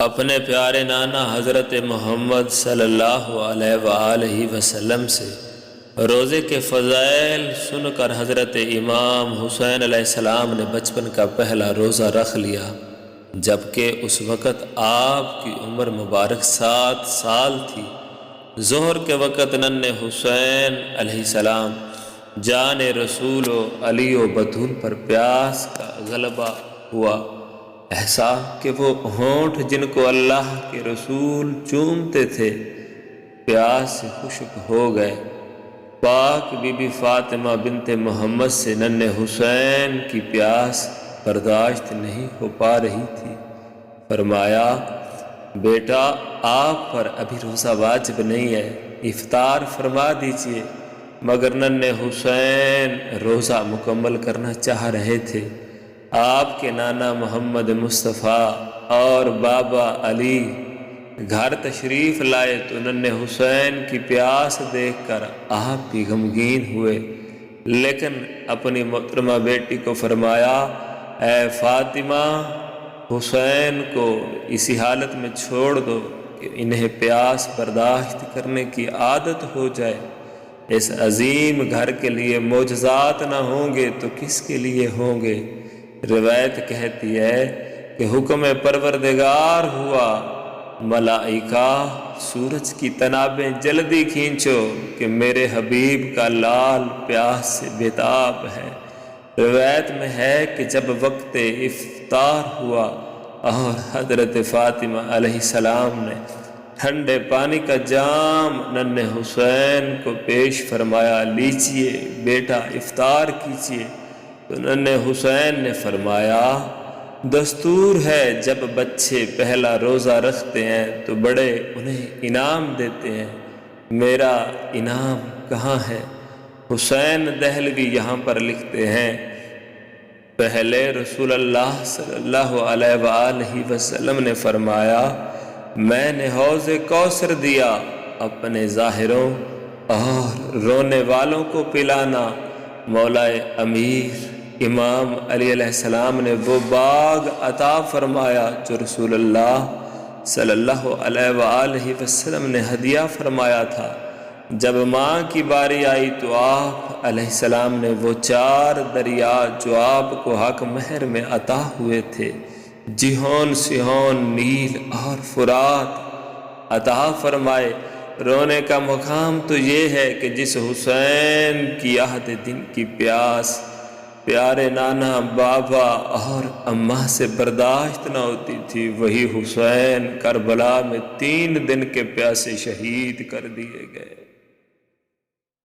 اپنے پیارے نانا حضرت محمد صلی اللہ علیہ وآلہ وسلم سے روزے کے فضائل سن کر حضرت امام حسین علیہ السلام نے بچپن کا پہلا روزہ رکھ لیا، جبکہ اس وقت آپ کی عمر مبارک 7 سال تھی۔ ظہر کے وقت ننھے حسین علیہ السلام جان رسول و علی و بطول پر پیاس کا غلبہ ہوا، ایسا کہ وہ ہونٹ جن کو اللہ کے رسول چومتے تھے پیاس سے خشک ہو گئے۔ پاک بی بی فاطمہ بنت محمد سے ننھے حسین کی پیاس برداشت نہیں ہو پا رہی تھی۔ فرمایا، بیٹا آپ پر ابھی روزہ واجب نہیں ہے، افطار فرما دیجئے، مگر ننھے حسین روزہ مکمل کرنا چاہ رہے تھے۔ آپ کے نانا محمد مصطفیٰ اور بابا علی گھر تشریف لائے تو ننھے حسین کی پیاس دیکھ کر آپ بھی غمگین ہوئے، لیکن اپنی محترمہ بیٹی کو فرمایا، اے فاطمہ، حسین کو اسی حالت میں چھوڑ دو کہ انہیں پیاس برداشت کرنے کی عادت ہو جائے۔ اس عظیم گھر کے لیے معجزات نہ ہوں گے تو کس کے لیے ہوں گے؟ روایت کہتی ہے کہ حکم پروردگار ہوا، ملائکہ سورج کی تنابیں جلدی کھینچو کہ میرے حبیب کا لال پیاس سے بےتاب ہے۔ روایت میں ہے کہ جب وقت افطار ہوا اور حضرت فاطمہ علیہ السلام نے ٹھنڈے پانی کا جام ننھے حسین کو پیش فرمایا، لیجئے بیٹا افطار کیجئے، تو ننھے حسین نے فرمایا، دستور ہے جب بچے پہلا روزہ رکھتے ہیں تو بڑے انہیں انعام دیتے ہیں، میرا انعام کہاں ہے؟ حسین دہلوی یہاں پر لکھتے ہیں، پہلے رسول اللہ صلی اللہ علیہ وآلہ وسلم نے فرمایا، میں نے حوض کوثر دیا، اپنے ظاہروں اور رونے والوں کو پلانا۔ مولا امیر امام علی علیہ السلام نے وہ باغ عطا فرمایا جو رسول اللہ صلی اللہ علیہ وآلہ وسلم نے ہدیہ فرمایا تھا۔ جب ماں کی باری آئی تو آپ علیہ السلام نے وہ 4 دریا جو آپ کو حق مہر میں عطا ہوئے تھے، جیہون، سیہون، نیل اور فرات عطا فرمائے۔ رونے کا مقام تو یہ ہے کہ جس حسین کی عہد دن کی پیاس پیارے نانا، بابا اور اماں سے برداشت نہ ہوتی تھی، وہی حسین کربلا میں 3 دن کے پیاسے شہید کر دیے گئے۔